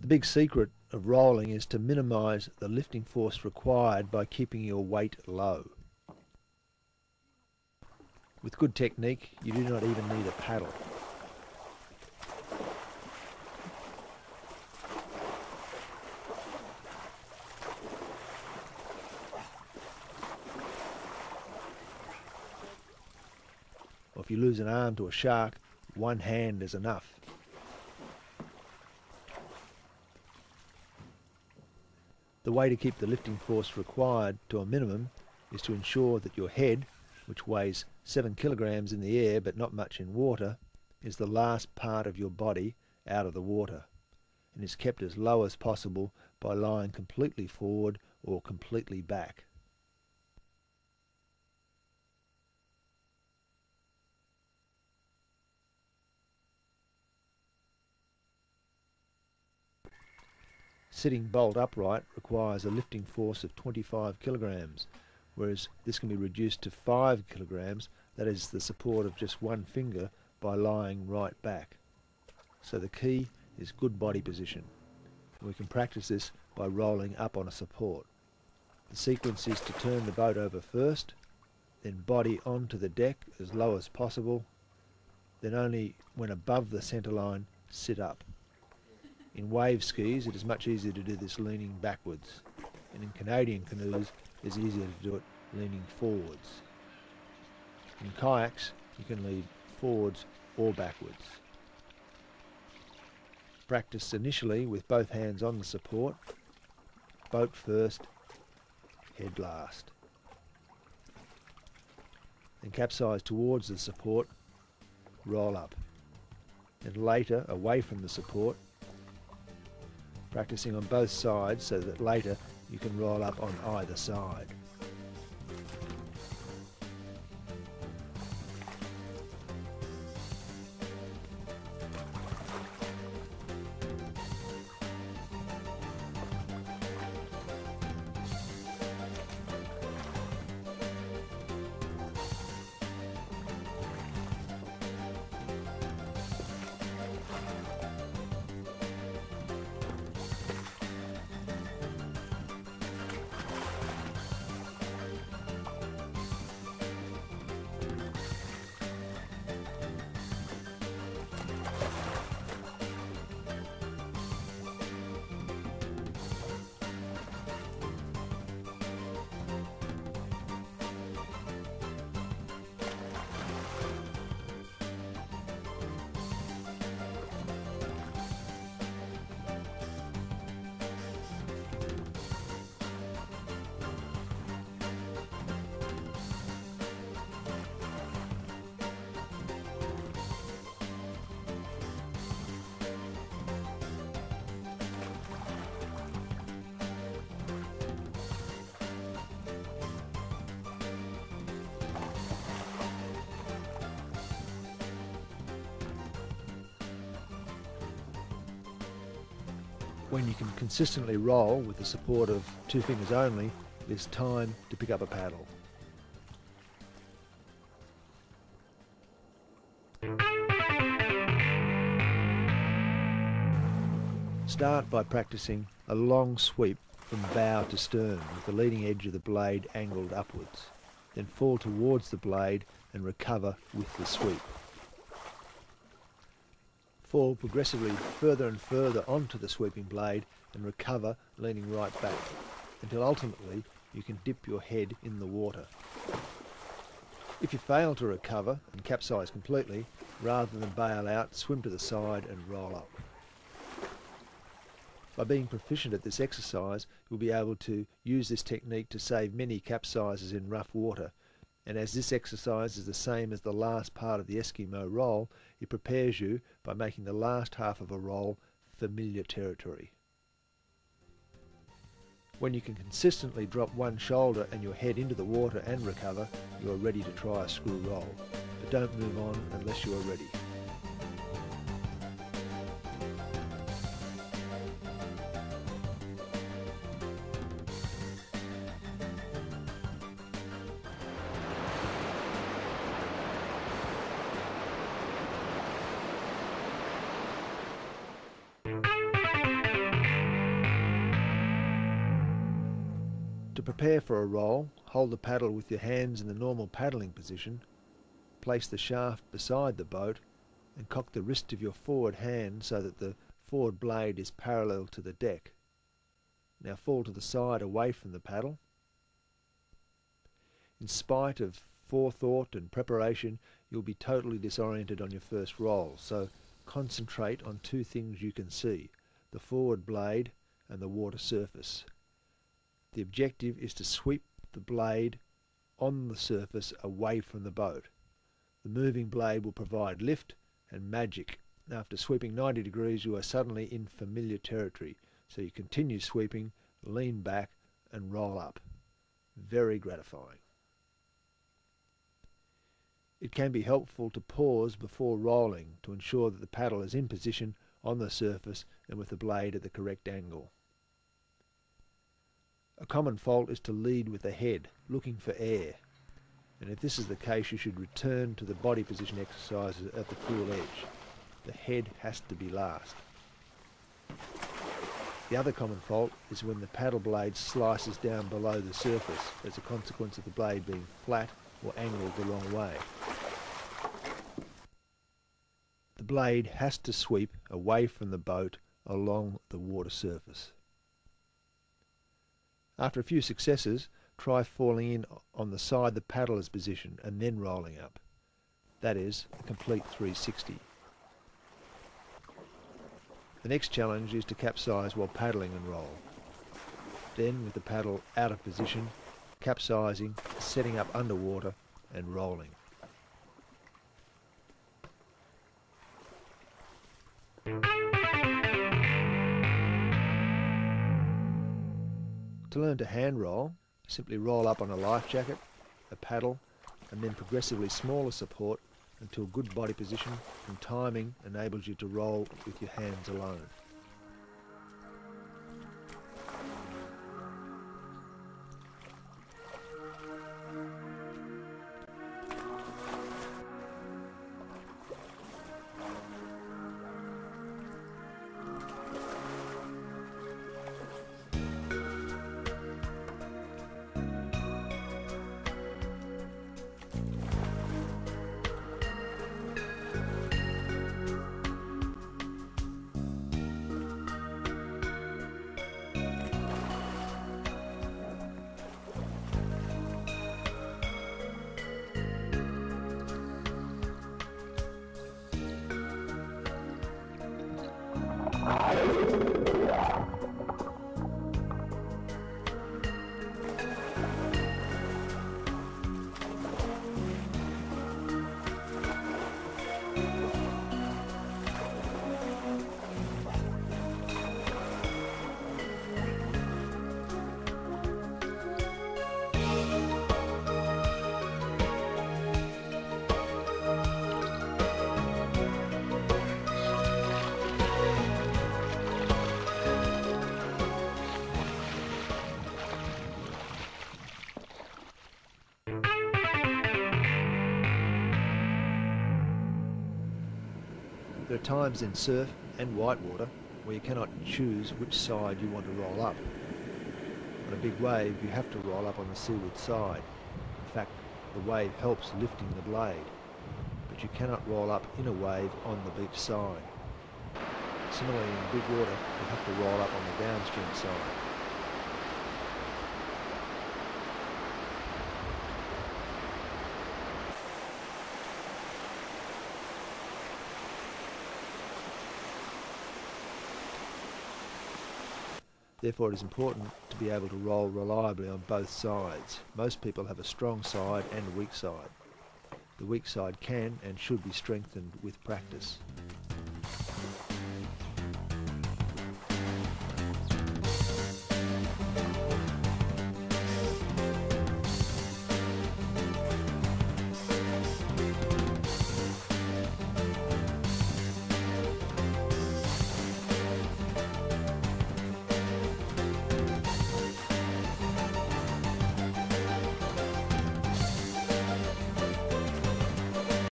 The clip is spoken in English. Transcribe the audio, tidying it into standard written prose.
The big secret of rolling is to minimise the lifting force required by keeping your weight low. With good technique, you do not even need a paddle. Or if you lose an arm to a shark, one hand is enough. The way to keep the lifting force required to a minimum is to ensure that your head, which weighs 7 kilograms in the air but not much in water, is the last part of your body out of the water and is kept as low as possible by lying completely forward or completely back. Sitting bolt upright requires a lifting force of 25 kilograms, whereas this can be reduced to 5 kilograms, that is the support of just one finger, by lying right back. So the key is good body position. We can practice this by rolling up on a support. The sequence is to turn the boat over first, then body onto the deck as low as possible, then only when above the centre line sit up. In wave skis it is much easier to do this leaning backwards, and in Canadian canoes it is easier to do it leaning forwards. In kayaks you can lead forwards or backwards. Practice initially with both hands on the support, boat first, head last. Then capsize towards the support, roll up. And later away from the support, practicing on both sides so that later you can roll up on either side. When you can consistently roll with the support of two fingers only, it is time to pick up a paddle. Start by practicing a long sweep from bow to stern with the leading edge of the blade angled upwards. Then fall towards the blade and recover with the sweep. Fall progressively further and further onto the sweeping blade and recover leaning right back until ultimately you can dip your head in the water. If you fail to recover and capsize completely, rather than bail out, swim to the side and roll up. By being proficient at this exercise, you'll be able to use this technique to save many capsizes in rough water. And as this exercise is the same as the last part of the Eskimo roll, it prepares you by making the last half of a roll familiar territory. When you can consistently drop one shoulder and your head into the water and recover, you are ready to try a screw roll. But don't move on unless you are ready. prepare for a roll, hold the paddle with your hands in the normal paddling position, place the shaft beside the boat and cock the wrist of your forward hand so that the forward blade is parallel to the deck. Now fall to the side away from the paddle. In spite of forethought and preparation, you'll be totally disoriented on your first roll, so concentrate on two things you can see: the forward blade and the water surface. The objective is to sweep the blade on the surface away from the boat. The moving blade will provide lift and magic. After sweeping 90 degrees, you are suddenly in familiar territory, so you continue sweeping, lean back and roll up. Very gratifying. It can be helpful to pause before rolling to ensure that the paddle is in position on the surface and with the blade at the correct angle. A common fault is to lead with the head, looking for air. And if this is the case, you should return to the body position exercises at the cool edge. The head has to be last. The other common fault is when the paddle blade slices down below the surface as a consequence of the blade being flat or angled the wrong way. The blade has to sweep away from the boat along the water surface. After a few successes, try falling in on the side the paddle is positioned and then rolling up. That is a complete 360. The next challenge is to capsize while paddling and roll. Then, with the paddle out of position, capsizing, setting up underwater and rolling. To learn to hand roll, simply roll up on a life jacket, a paddle, and then progressively smaller support until good body position and timing enables you to roll with your hands alone. There are times in surf and whitewater where you cannot choose which side you want to roll up. On a big wave, you have to roll up on the seaward side. In fact, the wave helps lifting the blade, but you cannot roll up in a wave on the beach side. Similarly, in big water, you have to roll up on the downstream side. Therefore, it is important to be able to roll reliably on both sides. Most people have a strong side and a weak side. The weak side can and should be strengthened with practice.